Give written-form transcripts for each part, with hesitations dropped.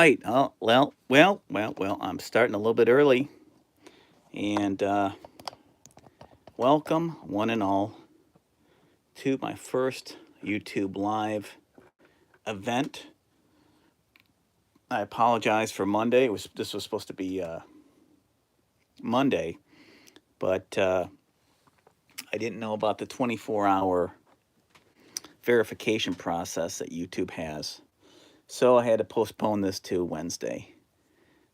right. Oh, well. I'm starting a little bit early. And welcome, one and all, to my first YouTube Live event. I apologize for Monday. This was supposed to be Monday, but I didn't know about the 24-hour verification process that YouTube has. So I had to postpone this to Wednesday.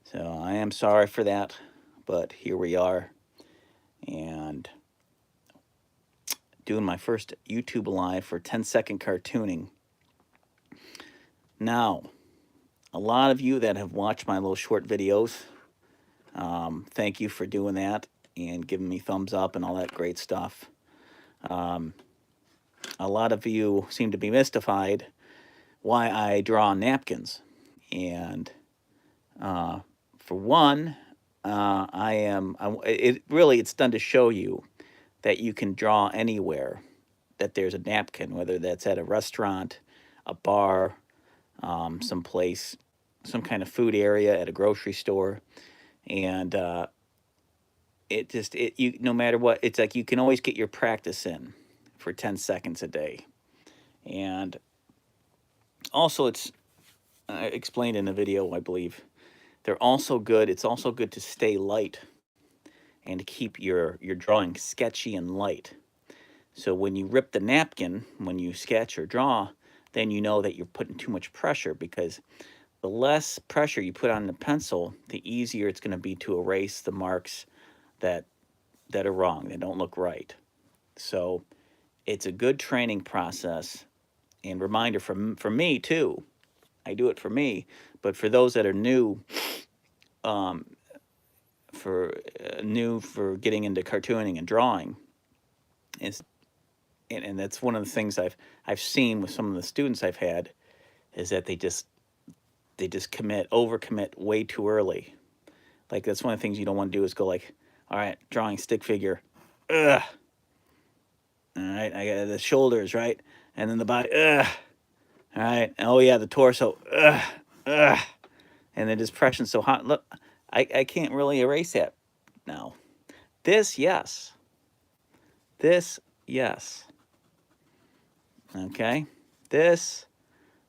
So I am sorry for that, but here we are. And doing my first YouTube Live for 10-second cartooning. Now, a lot of you that have watched my little short videos, thank you for doing that and giving me thumbs up and all that great stuff. A lot of you seem to be mystified why I draw on napkins. And for one, it's done to show you that you can draw anywhere that there's a napkin, whether that's at a restaurant, a bar, someplace, some kind of food area at a grocery store. And no matter what, it's like you can always get your practice in for 10 seconds a day. And also, it's explained in the video, I believe. It's also good to stay light and to keep your drawing sketchy and light. So when you rip the napkin, when you sketch or draw, then you know that you're putting too much pressure, because the less pressure you put on the pencil, the easier it's going to be to erase the marks that are wrong, that don't look right. So it's a good training process and reminder for me too. I do it for me, but for those that are new, for getting into cartooning and drawing, is and that's one of the things I've seen with some of the students I've had, is that they just overcommit way too early. Like, that's one of the things you don't want to do, is go like, all right, drawing stick figure, ugh. All right, I got the shoulders, right? And then the body, ugh. All right, oh yeah, the torso, ugh, ugh. And then just pressing so hot. Look, I can't really erase that now. This, yes. This, yes. Okay? This,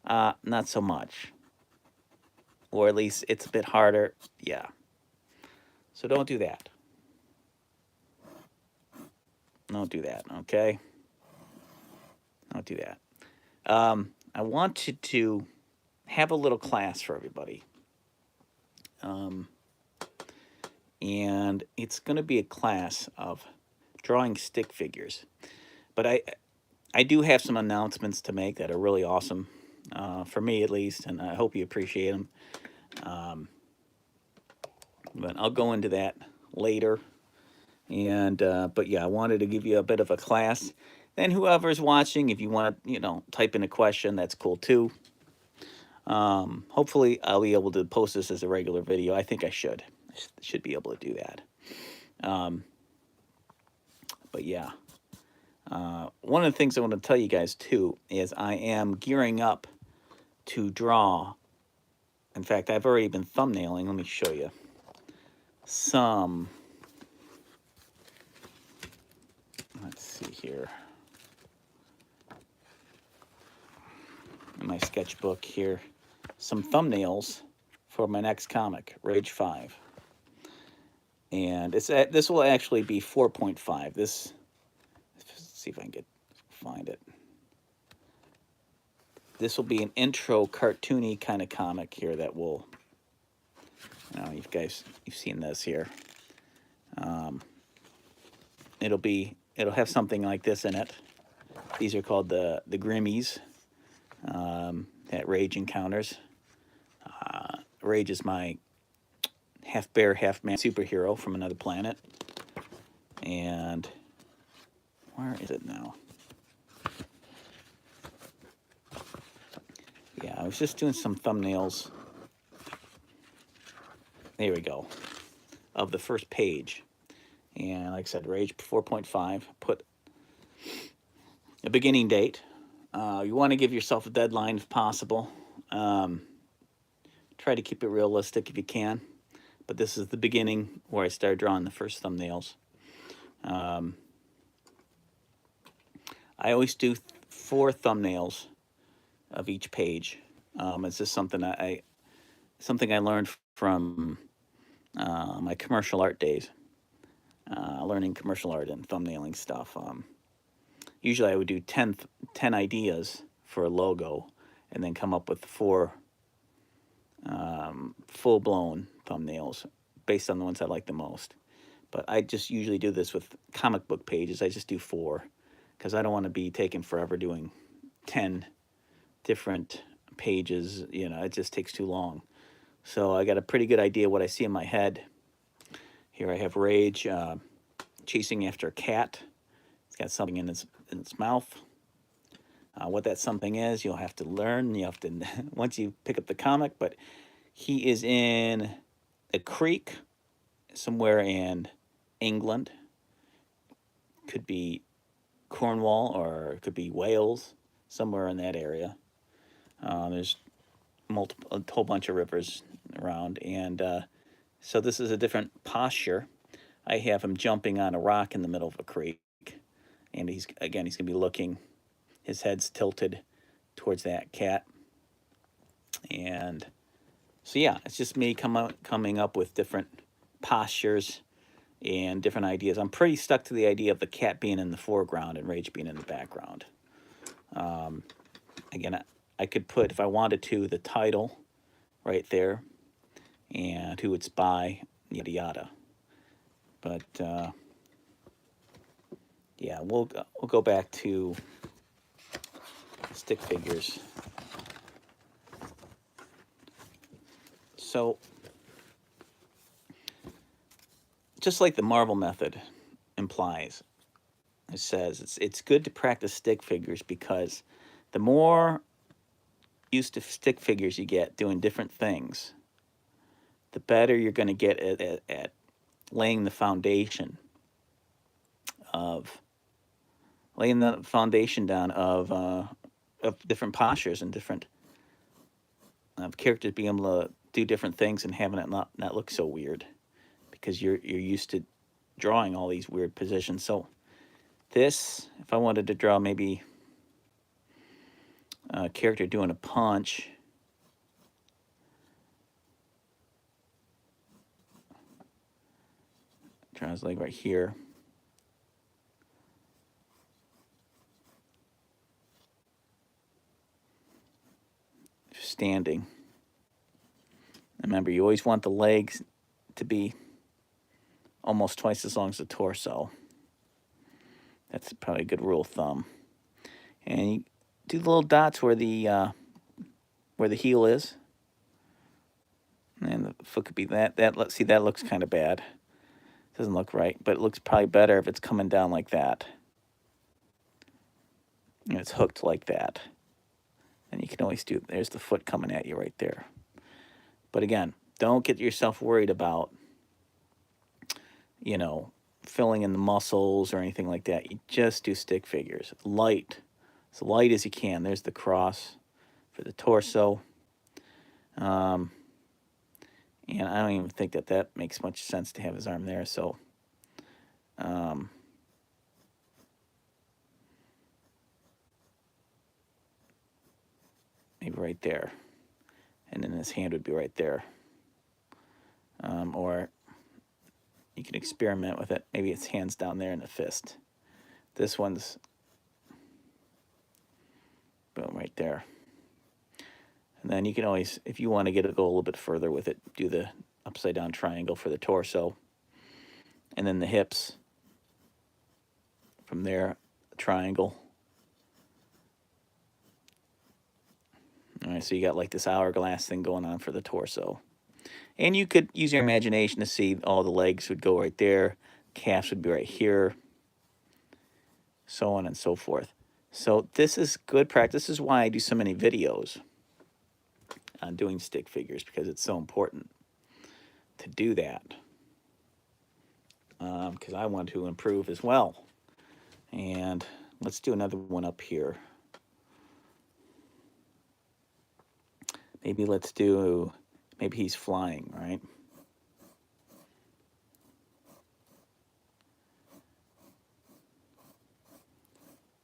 not so much. Or at least it's a bit harder, yeah. So don't do that. Don't do that, okay? Don't do that. I wanted to have a little class for everybody. And it's going to be a class of drawing stick figures. But I do have some announcements to make that are really awesome, for me at least, and I hope you appreciate them. But I'll go into that later. And but yeah, I wanted to give you a bit of a class. Then whoever's watching, if you want to, type in a question, that's cool too. Hopefully I'll be able to post this as a regular video. I think I should be able to do that. But yeah, one of the things I want to tell you guys too is I am gearing up to draw. In fact, I've already been thumbnailing. Let me show you some. Let's see here. In my sketchbook here, some thumbnails for my next comic, Rage 5. And this will actually be 4.5. Let's see if I can find it. This will be an intro cartoony kind of comic here that will, you've seen this here. It'll have something like this in it. These are called the Grimmies that Rage encounters. Rage is my half bear, half man superhero from another planet. And where is it now? Yeah, I was just doing some thumbnails. There we go. Of the first page. And like I said, Rage 4.5. Put a beginning date. You want to give yourself a deadline if possible. Try try to keep it realistic if you can. But this is the beginning where I started drawing the first thumbnails. I always do 4 thumbnails of each page. It's just something I learned from my commercial art days, learning commercial art and thumbnailing stuff. Usually I would do 10 ideas for a logo and then come up with 4 full-blown thumbnails based on the ones I like the most. But I just usually do this with comic book pages. I just do 4 because I don't want to be taking forever doing 10 different pages. You know, it just takes too long. So I got a pretty good idea what I see in my head. Here I have Rage chasing after a cat. It's got something in its mouth. What that something is, you'll have to learn. You have to once you pick up the comic. But he is in a creek somewhere in England. Could be Cornwall or it could be Wales, somewhere in that area. There's a whole bunch of rivers around, and so this is a different posture. I have him jumping on a rock in the middle of a creek, and he's going to be looking. His head's tilted towards that cat, and so yeah, it's just me coming up with different postures and different ideas. I'm pretty stuck to the idea of the cat being in the foreground and Rage being in the background. Again, I could put, if I wanted to, the title right there and who it's by, yada yada. But yeah, we'll go back to stick figures. So, just like the Marvel method implies, it says it's good to practice stick figures because the more used to stick figures you get doing different things, the better you're going to get at laying the foundation down of different postures and different characters being able to do different things and having it not look so weird because you're used to drawing all these weird positions. So this, if I wanted to draw maybe a character doing a punch, draw his leg right here. Standing. Remember, you always want the legs to be almost twice as long as the torso. That's probably a good rule of thumb. And you do the little dots where the heel is, and the foot could be that. Let's see, that looks kind of bad. Doesn't look right, but it looks probably better if it's coming down like that. And it's hooked like that. And you can always do, there's the foot coming at you right there. But again, don't get yourself worried about, filling in the muscles or anything like that. You just do stick figures. Light. As light as you can. There's the cross for the torso. And I don't even think that makes much sense to have his arm there. So, maybe right there. And then his hand would be right there. Or you can experiment with it. Maybe its hand's down there in the fist. This one's, boom, right there. And then you can always, if you want to go a little bit further with it, do the upside down triangle for the torso. And then the hips. From there, triangle. All right, so you got like this hourglass thing going on for the torso. And you could use your imagination to see all the legs would go right there. Calves would be right here. So on and so forth. So this is good practice. This is why I do so many videos on doing stick figures, because it's so important to do that. Because I want to improve as well. And let's do another one up here. Maybe let's do Maybe he's flying, right?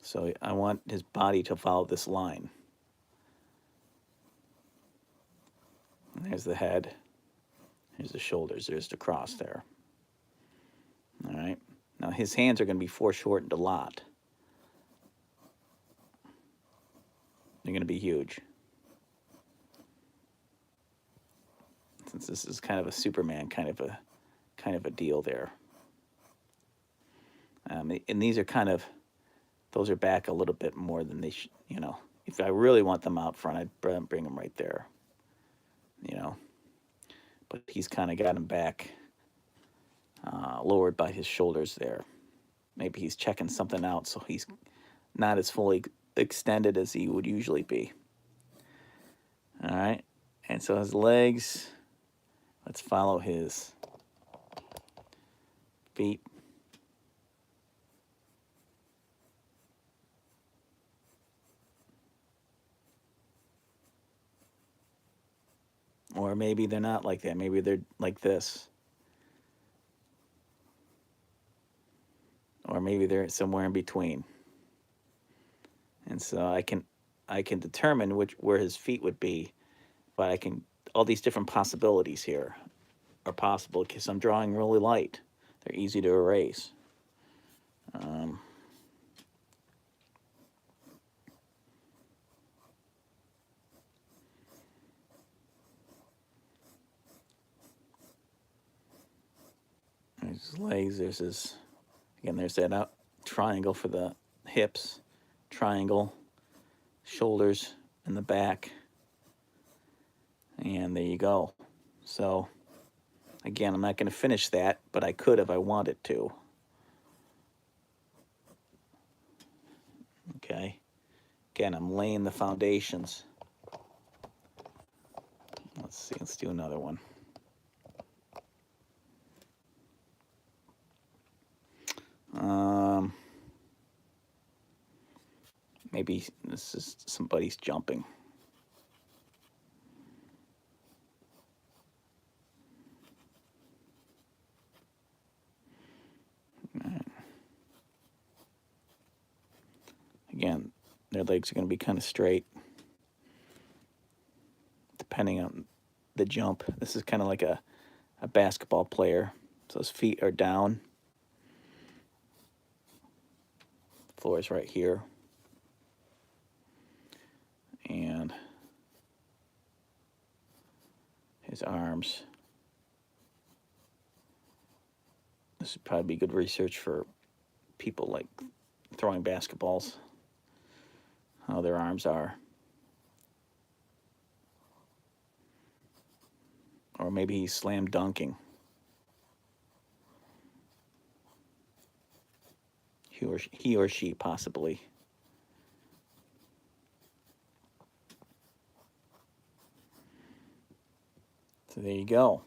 So I want his body to follow this line. And there's the head. Here's the shoulders. There's the cross there. All right. Now his hands are going to be foreshortened a lot. They're going to be huge. Since this is kind of a Superman kind of a deal there. And these are kind of, those are back a little bit more than they should, you know. If I really want them out front, I'd bring them right there, you know. But he's kind of got him back, lowered by his shoulders there. Maybe he's checking something out, so he's not as fully extended as he would usually be. All right, and so his legs, let's follow his feet. Or maybe they're not like that. Maybe they're like this. Or maybe they're somewhere in between. And so I can determine where his feet would be, but I can, all these different possibilities here are possible because I'm drawing really light. They're easy to erase. There's his legs. There's his, again, there's that triangle for the hips, triangle, shoulders, and the back. And there you go. So, again, I'm not going to finish that, but I could if I wanted to. Okay. Again, I'm laying the foundations. Let's see. Let's do another one. Maybe this is somebody's jumping. Again, their legs are going to be kind of straight, depending on the jump. This is kind of like a basketball player. So his feet are down. The floor is right here. And his arms. This would probably be good research for people like throwing basketballs, how their arms are. Or maybe he's slam dunking. He or she possibly. So there you go.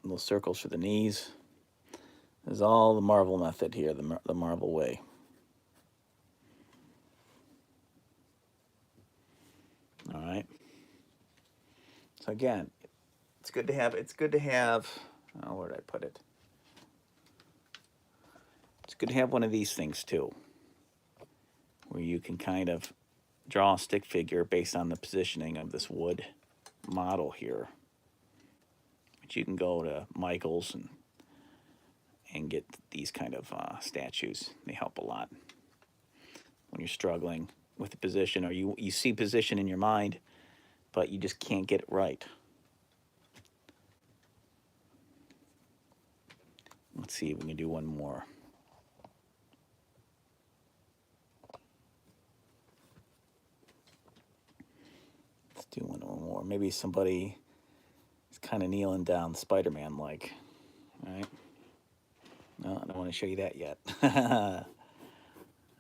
Little circles for the knees. There's all the Marvel method here, the Marvel way. All right. So again, it's good to have, oh, where did I put it? It's good to have one of these things too, where you can kind of draw a stick figure based on the positioning of this wood model here. But you can go to Michael's and get these kind of statues. They help a lot when you're struggling with the position, or you see position in your mind, but you just can't get it right. Let's see if we can do one more. Let's do one more. Maybe somebody is kind of kneeling down, Spider-Man like. All right. No, I don't want to show you that yet.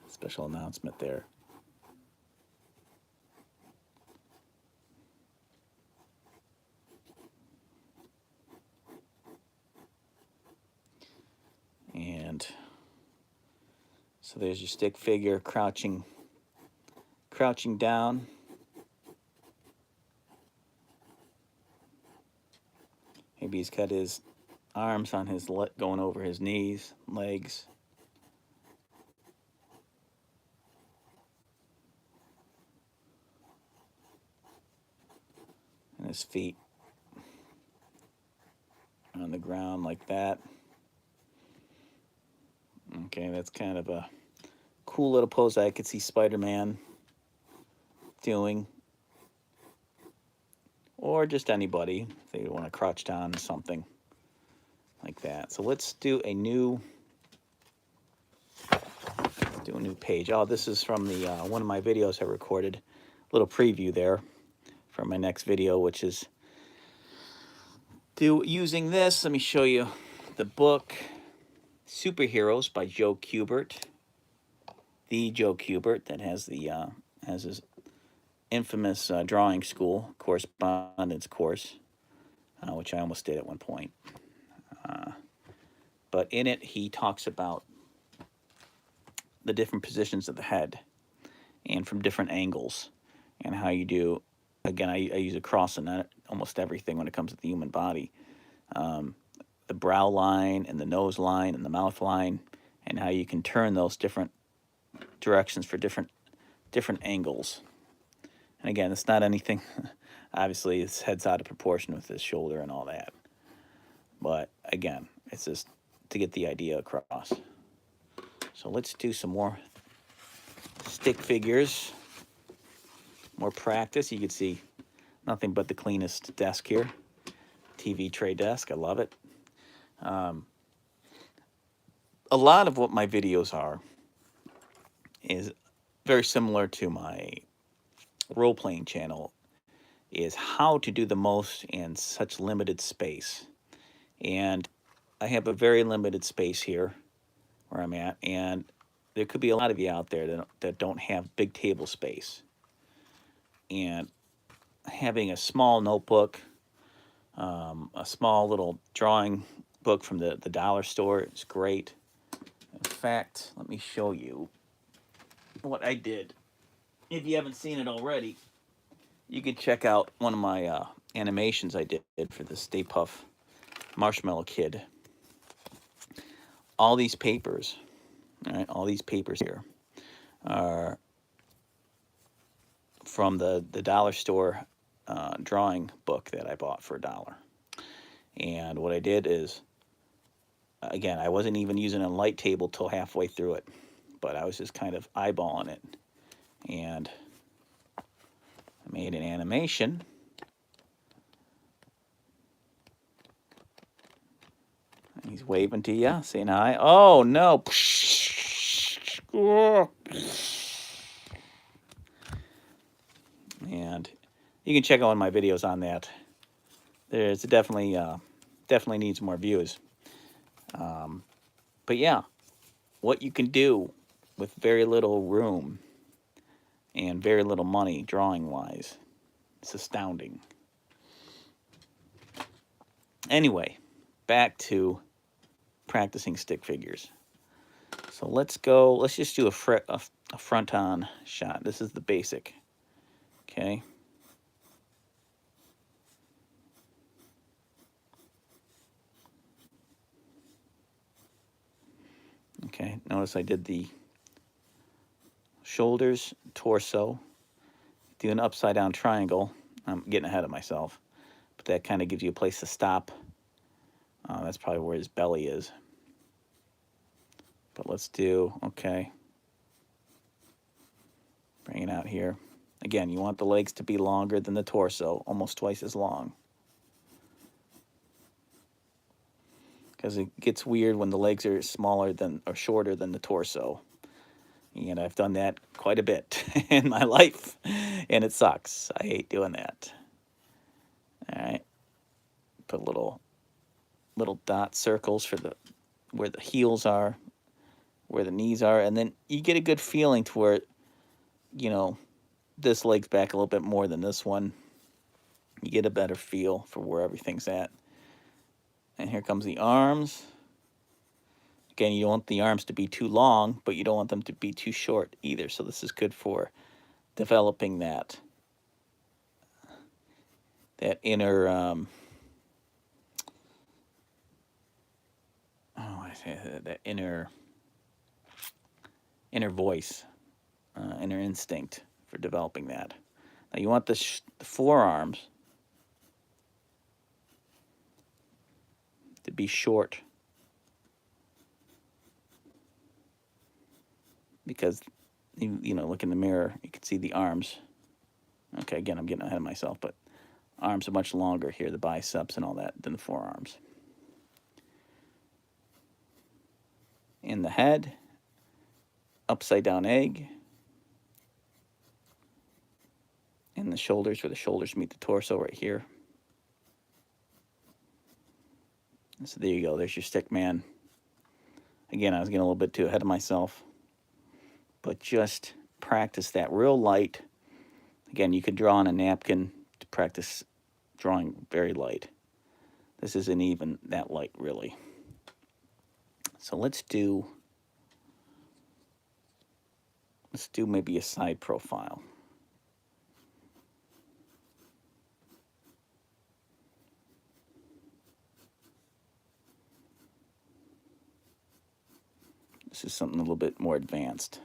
Special announcement there. And so there's your stick figure crouching crouching down. Maybe he's got his arms on his going over his knees, legs. And his feet on the ground like that. Okay, that's kind of a cool little pose I could see Spider-Man doing. Or just anybody, if they want to crouch down or something like that. So let's do a new page. Oh, this is from the one of my videos I recorded. A little preview there for my next video, which is using this. Let me show you the book Superheroes by Joe Kubert. The Joe Kubert that has the has his infamous drawing school correspondence course, which I almost did at one point. But in it, he talks about the different positions of the head and from different angles, and how you do. Again, I use a cross in almost everything when it comes to the human body. The brow line and the nose line and the mouth line, and how you can turn those different directions for different angles. And again, it's not anything, obviously his head's out of proportion with his shoulder and all that. But again, it's just to get the idea across. So let's do some more stick figures. More practice. You can see nothing but the cleanest desk here. TV tray desk, I love it. A lot of what my videos are is very similar to my role-playing channel, is how to do the most in such limited space. And I have a very limited space here where I'm at, and there could be a lot of you out there that don't have big table space. And having a small notebook, a small little drawing book from the dollar store is great. In fact, let me show you what I did. If you haven't seen it already, you can check out one of my animations I did for the Stay Puft Marshmallow Kid. All these papers, all right, all these papers here are from the dollar store drawing book that I bought for $1. And what I did is, again, I wasn't even using a light table till halfway through it, but I was just kind of eyeballing it. And I made an animation. He's waving to you, saying hi. Oh, no. And you can check out my videos on that. There's definitely needs more views. But yeah, what you can do with very little room and very little money drawing-wise, it's astounding. Anyway, back to practicing stick figures. So let's just do a front-on shot. This is the basic, okay? Okay, notice I did the shoulders, torso, do an upside down triangle. I'm getting ahead of myself, but that kind of gives you a place to stop. That's probably where his belly is. But let's do, okay. Bring it out here. Again, you want the legs to be longer than the torso, almost twice as long. Because it gets weird when the legs are smaller than or shorter than the torso. And I've done that quite a bit in my life, and it sucks. I hate doing that. All right, put little dot circles for where the heels are, where the knees are, and then you get a good feeling to where, you know, this leg's back a little bit more than this one. You get a better feel for where everything's at. And here comes the arms. Again, you don't want the arms to be too long, but you don't want them to be too short either. So this is good for developing that inner that inner voice, inner instinct for developing that. Now you want the forearms to be short, because you know, look in the mirror, you can see the arms. Okay, again, I'm getting ahead of myself, but arms are much longer here, the biceps and all that, than the forearms. In the head, upside down egg. In the shoulders, where the shoulders meet the torso, right here. So there you go, there's your stick man. Again, I was getting a little bit too ahead of myself, but just practice that real light. Again, you could draw on a napkin to practice drawing very light. This isn't even that light, really. So let's do maybe a side profile. This is something a little bit more advanced.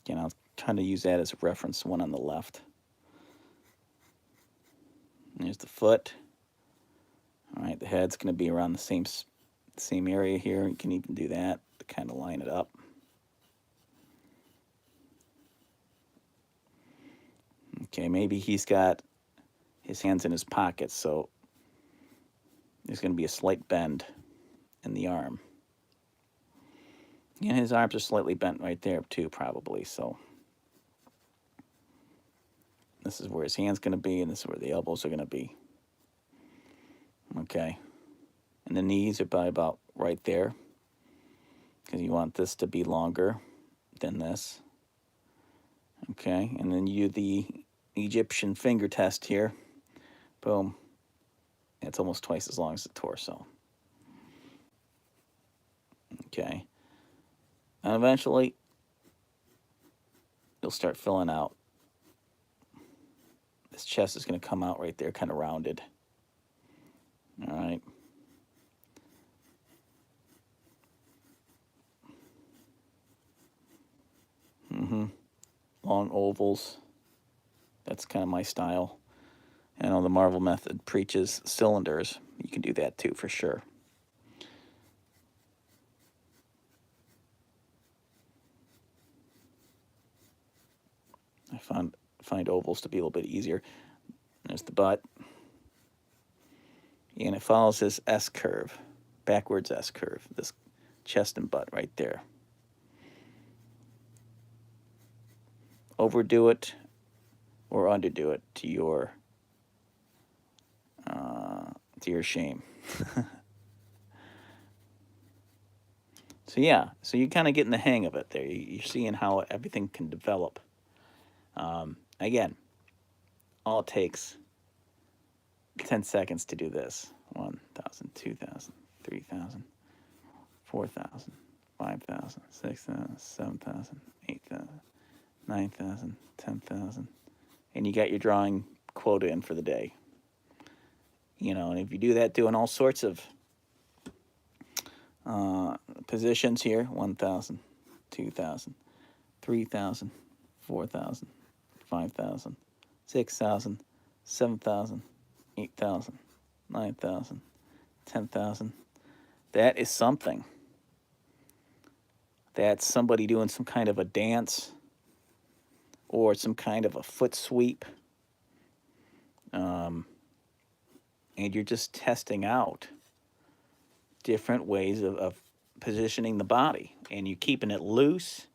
Again, I'll kind of use that as a reference, one on the left. And there's the foot. All right, the head's going to be around the same area here. You can even do that to kind of line it up. Okay, maybe he's got his hands in his pockets, so there's going to be a slight bend in the arm. And his arms are slightly bent right there too, probably. So this is where his hand's going to be, and this is where the elbows are going to be. Okay. And the knees are probably about right there, because you want this to be longer than this. Okay, and then you do the Egyptian finger test here. Boom. It's almost twice as long as the torso. Okay. And eventually, you'll start filling out. This chest is going to come out right there, kind of rounded. All right. Long ovals. That's kind of my style. I know the Marvel method preaches cylinders. You can do that too, for sure. I find ovals to be a little bit easier. There's the butt. And it follows this S curve, backwards S curve, this chest and butt right there. Overdo it or underdo it to your shame. So yeah, so you're kind of getting the hang of it there. You're seeing how everything can develop. Again, all it takes 10 seconds to do this. 1,000, 2,000, 3,000, 4,000, 5,000, 6,000, 7,000, 8,000, 9,000, 10,000. And you got your drawing quota in for the day. You know, and if you do that doing all sorts of positions here, 1,000, 2,000, 3,000, 4,000, 5,000, 6,000, 7,000, 8,000, 9,000, 10,000. That is something. That's somebody doing some kind of a dance or some kind of a foot sweep. And you're just testing out different ways of positioning the body. And you're keeping it loose.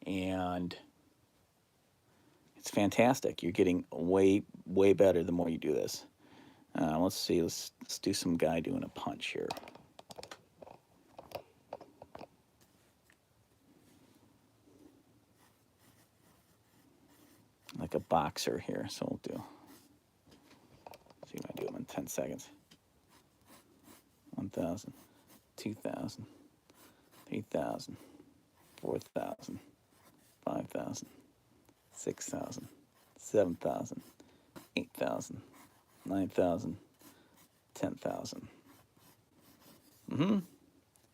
And it's fantastic. You're getting way, way better the more you do this. Let's see. Let's do some guy doing a punch here. Like a boxer here. So we'll do. See if I do them in 10 seconds. 1,000, 2,000, 3,000, 4,000, 5,000, 6,000, 7,000, 8,000, 9,000, 10,000.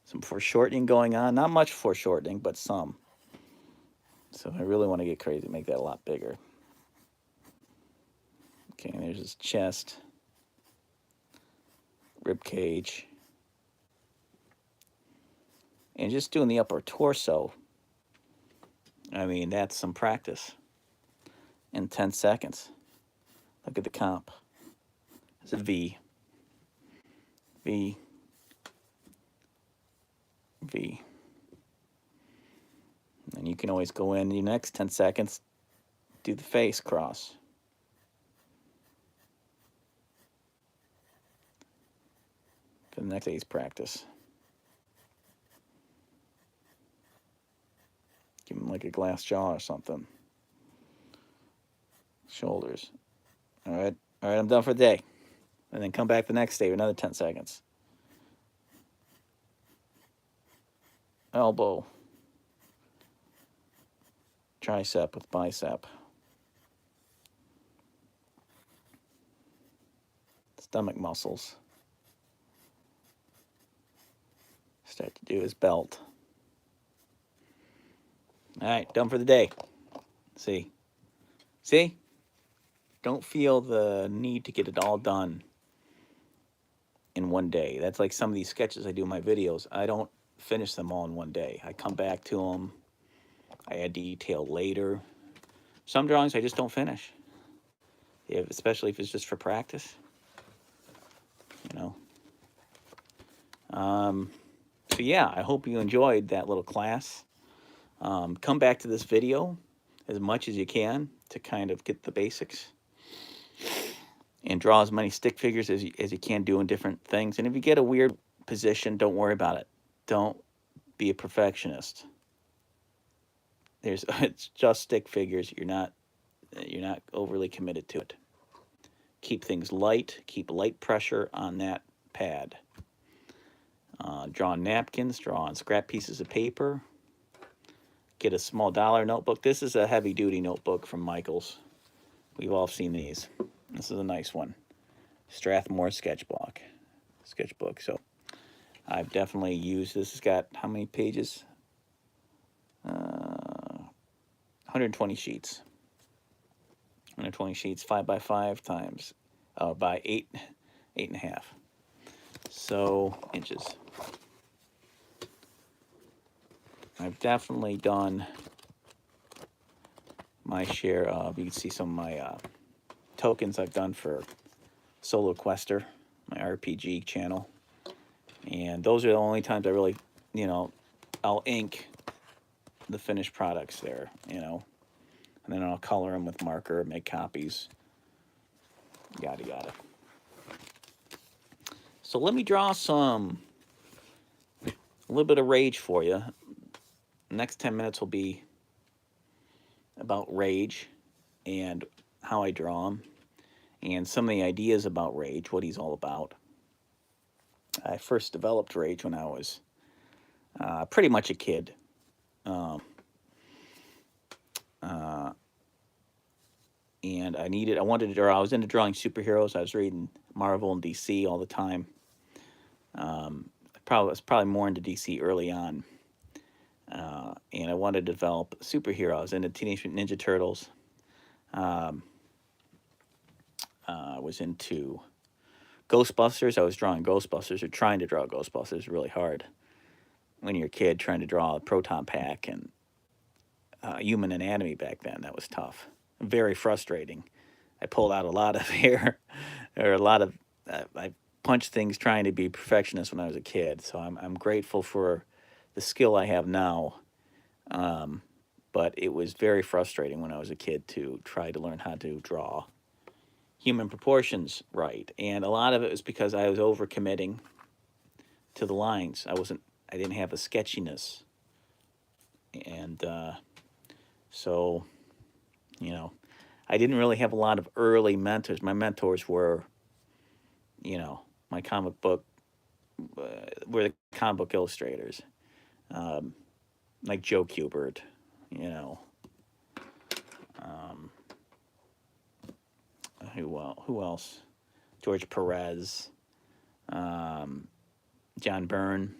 Some foreshortening going on. Not much foreshortening, but some. So I really want to get crazy, make that a lot bigger. Okay, there's his chest, rib cage, and just doing the upper torso. I mean, that's some practice in 10 seconds. Look at the comp. It's a V. V. V. And you can always go in the next 10 seconds, do the face cross. For the next day's practice. Give him like a glass jaw or something. Shoulders. All right, I'm done for the day. And then come back the next day for another 10 seconds. Elbow. Tricep with bicep. Stomach muscles. Start to do his belt. All right, done for the day. See? Don't feel the need to get it all done in one day. That's like some of these sketches I do in my videos. I don't finish them all in one day. I come back to them. I add detail later. Some drawings I just don't finish, especially if it's just for practice. So yeah, I hope you enjoyed that little class. Come back to this video as much as you can to kind of get the basics. And draw as many stick figures as you can doing different things. And if you get a weird position, don't worry about it. Don't be a perfectionist. It's just stick figures. You're not overly committed to it. Keep things light. Keep light pressure on that pad. Draw on napkins. Draw on scrap pieces of paper. Get a small dollar notebook. This is a heavy-duty notebook from Michaels. We've all seen these. This is a nice one. Strathmore sketchbook. So I've definitely used this. It's got how many pages? 120 sheets. 120 sheets, 5x5 times by 8.5. So inches. I've definitely done my share of. You can see some of my tokens I've done for Solo Quester, my RPG channel. And those are the only times I really, I'll ink the finished products there, and then I'll color them with marker, make copies, yada yada. So let me draw a little bit of rage for you. The next 10 minutes will be about rage and how I draw him, and some of the ideas about rage, what he's all about. I first developed rage when I was pretty much a kid. And I wanted to draw. I was into drawing superheroes. I was reading Marvel and DC all the time. I was probably more into DC early on. And I wanted to develop superheroes. Into Teenage Mutant Ninja Turtles. I was into Ghostbusters. I was drawing Ghostbusters, or trying to draw Ghostbusters. Really hard when you're a kid trying to draw a proton pack and human anatomy back then. That was tough. Very frustrating. I pulled out a lot of hair, or I punched things trying to be perfectionist when I was a kid. So I'm grateful for the skill I have now. But it was very frustrating when I was a kid to try to learn how to draw human proportions right. And a lot of it was because I was overcommitting to the lines. I didn't have the sketchiness. And so, I didn't really have a lot of early mentors. My mentors were, my comic book, were the comic book illustrators. like Joe Kubert, you know. Who else? George Perez, John Byrne,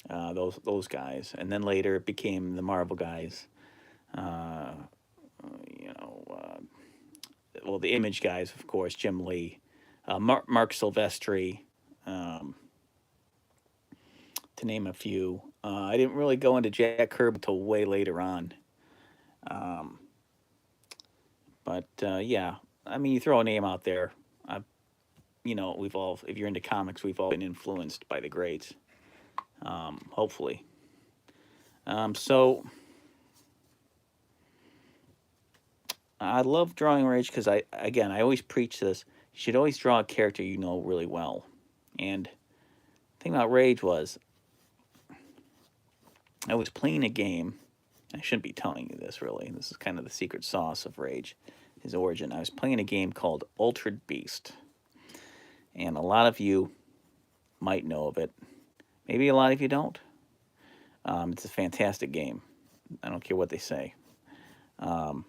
those guys, and then later it became the Marvel guys. Uh, you know, well, the Image guys, of course, Jim Lee, Mark Silvestri, um, to name a few. I didn't really go into Jack Kirby until way later on. Um, but yeah, I mean, you throw a name out there. You know, we've all, if you're into comics, we've all been influenced by the greats. Hopefully. So I love drawing Rage because I always preach this. You should always draw a character you know really well. And the thing about Rage was, I was playing a game. I shouldn't be telling you this, really. This is kind of the secret sauce of Rage, his origin. I was playing a game called Altered Beast. And a lot of you might know of it. Maybe a lot of you don't. It's a fantastic game. I don't care what they say. Um,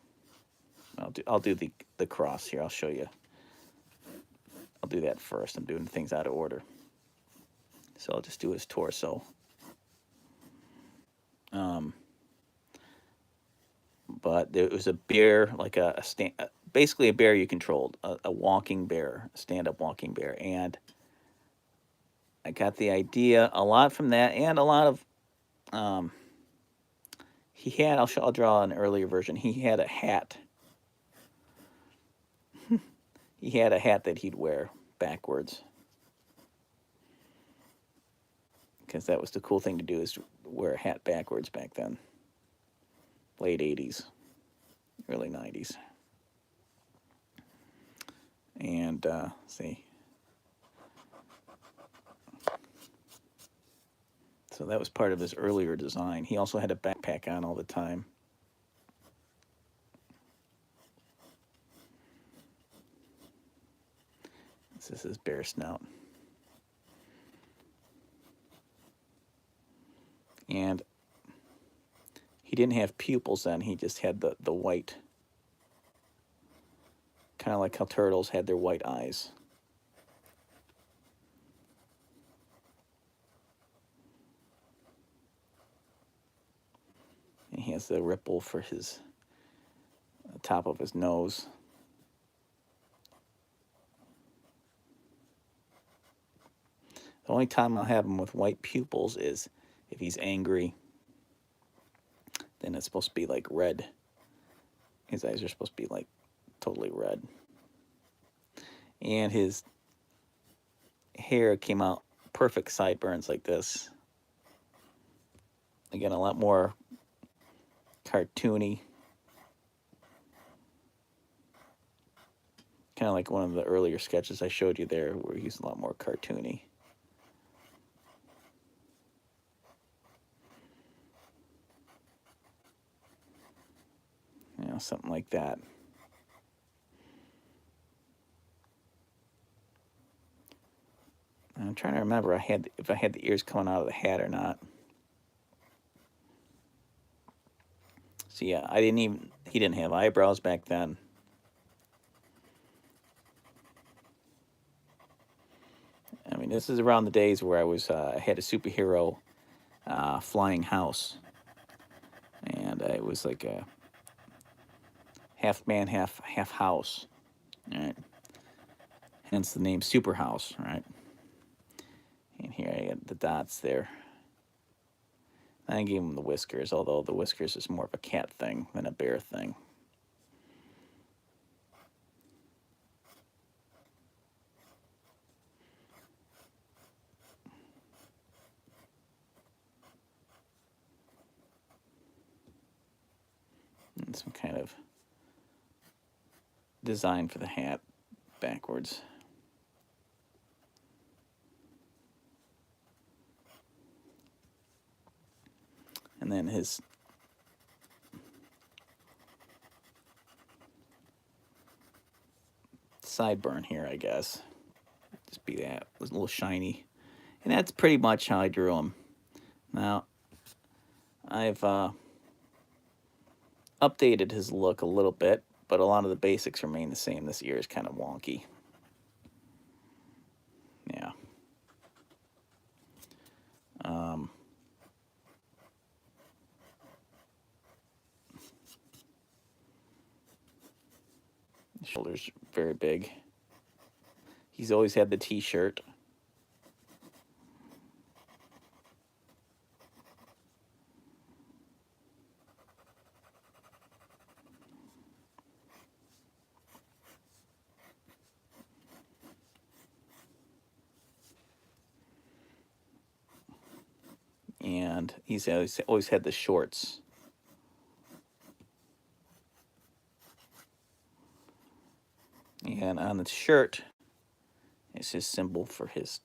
I'll do the cross here. I'll show you. I'll do that first. I'm doing things out of order. So I'll just do his torso. But there was a bear, like basically a bear you controlled, a walking bear, a stand-up walking bear, and I got the idea a lot from that, and a lot of he had. I'll draw an earlier version. He had a hat. He had a hat that he'd wear backwards, because that was the cool thing to do, is to wear a hat backwards back then. Late 80s, early 90s. And see, so that was part of his earlier design. He also had a backpack on all the time. This is his bear snout. And he didn't have pupils then. He just had the white, kind of like how turtles had their white eyes. And he has the ripple for his top of his nose. The only time I'll have him with white pupils is if he's angry. Then it's supposed to be like red. His eyes are supposed to be like totally red. And his hair came out perfect sideburns like this. Again, a lot more cartoony. Kind of like one of the earlier sketches I showed you there, where he's a lot more cartoony. You know, something like that. I'm trying to remember if I had the ears coming out of the hat or not. So yeah, he didn't have eyebrows back then. I mean, this is around the days where I had a superhero flying house. And it was like a half man, half house. Right? Hence the name Super House, right? And here I got the dots there. I gave him the whiskers, although the whiskers is more of a cat thing than a bear thing. And some kind of design for the hat backwards. And then his sideburn here, I guess. Just be that. It was a little shiny. And that's pretty much how I drew him. Now, I've updated his look a little bit, but a lot of the basics remain the same. This ear is kind of wonky. Yeah. The shoulders very big. He's always had the t-shirt. And he's always had the shorts. And on the shirt is his symbol for his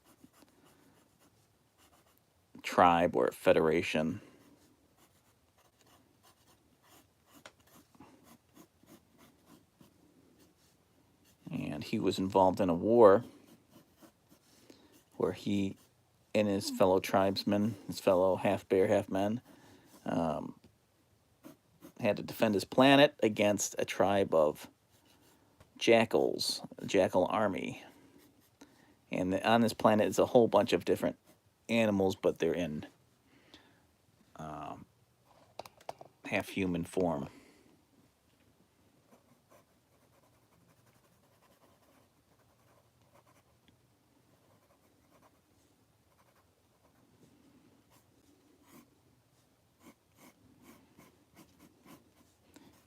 tribe or federation. And he was involved in a war where he and his fellow tribesmen, his fellow half bear, half men, had to defend his planet against a tribe of jackals, a jackal army. And on this planet is a whole bunch of different animals, but they're in half human form.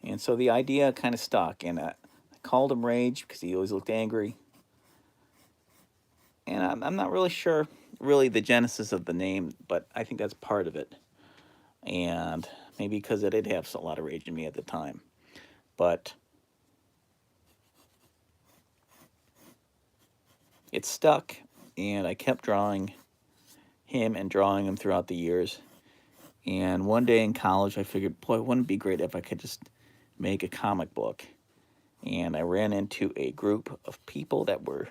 And so the idea kind of stuck, and I called him Rage because he always looked angry. And I'm not really sure, really, the genesis of the name, but I think that's part of it. And maybe because I did have a lot of rage in me at the time. But it stuck, and I kept drawing him and drawing him throughout the years. And one day in college, I figured, boy, wouldn't it be great if I could just make a comic book. And I ran into a group of people that were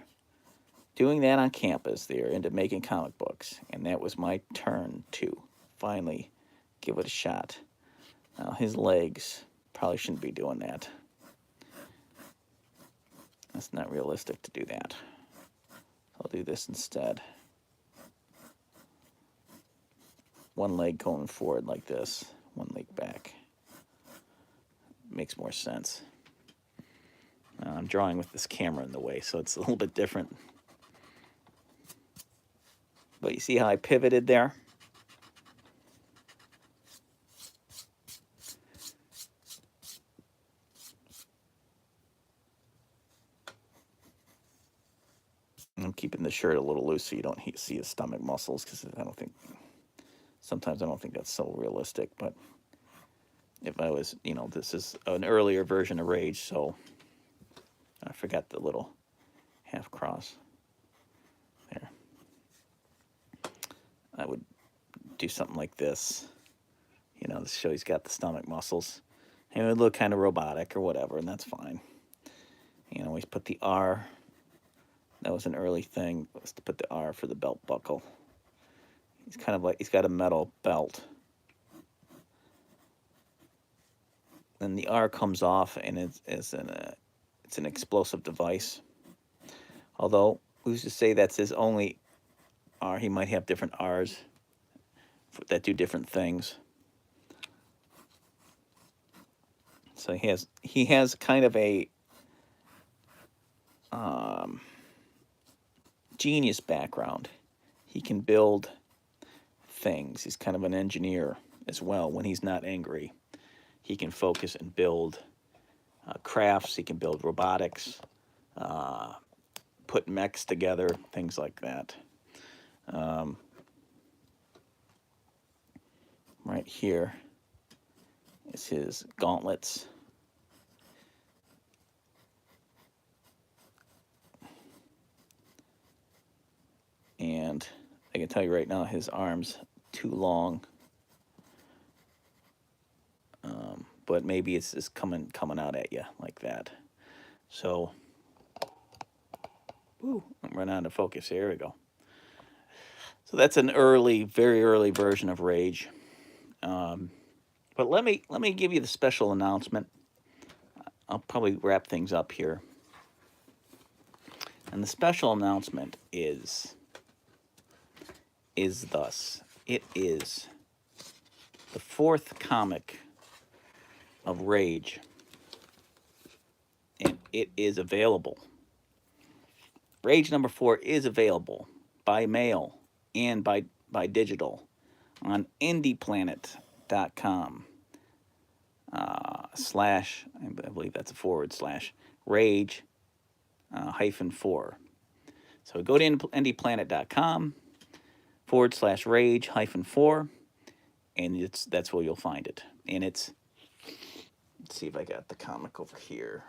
doing that on campus. They were into making comic books. And that was my turn to finally give it a shot. Now, his legs probably shouldn't be doing that. That's not realistic to do that. I'll do this instead. One leg going forward like this, one leg back. Makes more sense. I'm drawing with this camera in the way, so it's a little bit different. But you see how I pivoted there? I'm keeping the shirt a little loose so you don't see his stomach muscles, because sometimes I don't think that's so realistic. But if I was, this is an earlier version of Rage, so I forgot the little half cross there. I would do something like this, to show he's got the stomach muscles. And it would look kind of robotic or whatever, and that's fine. Always put the R. That was an early thing, was to put the R for the belt buckle. He's kind of like, he's got a metal belt. Then the R comes off, and it's an explosive device. Although, who's to say that's his only R? He might have different R's that do different things. So he has kind of a genius background. He can build things. He's kind of an engineer as well. When he's not angry, he can focus and build crafts. He can build robotics, put mechs together, things like that. Right here is his gauntlets. And I can tell you right now, his arm's too long. But maybe it's just coming out at you like that. So, I'm running out of focus. Here we go. So that's an very early version of Rage. But let me give you the special announcement. I'll probably wrap things up here. And the special announcement is thus. It is the 4th comic of Rage, and it is available. Rage number 4 is available by mail and by digital on indieplanet.com slash, I believe that's a / rage -4. So go to indieplanet.com / rage -4, and that's where you'll find it. And it's, let's see if I got the comic over here.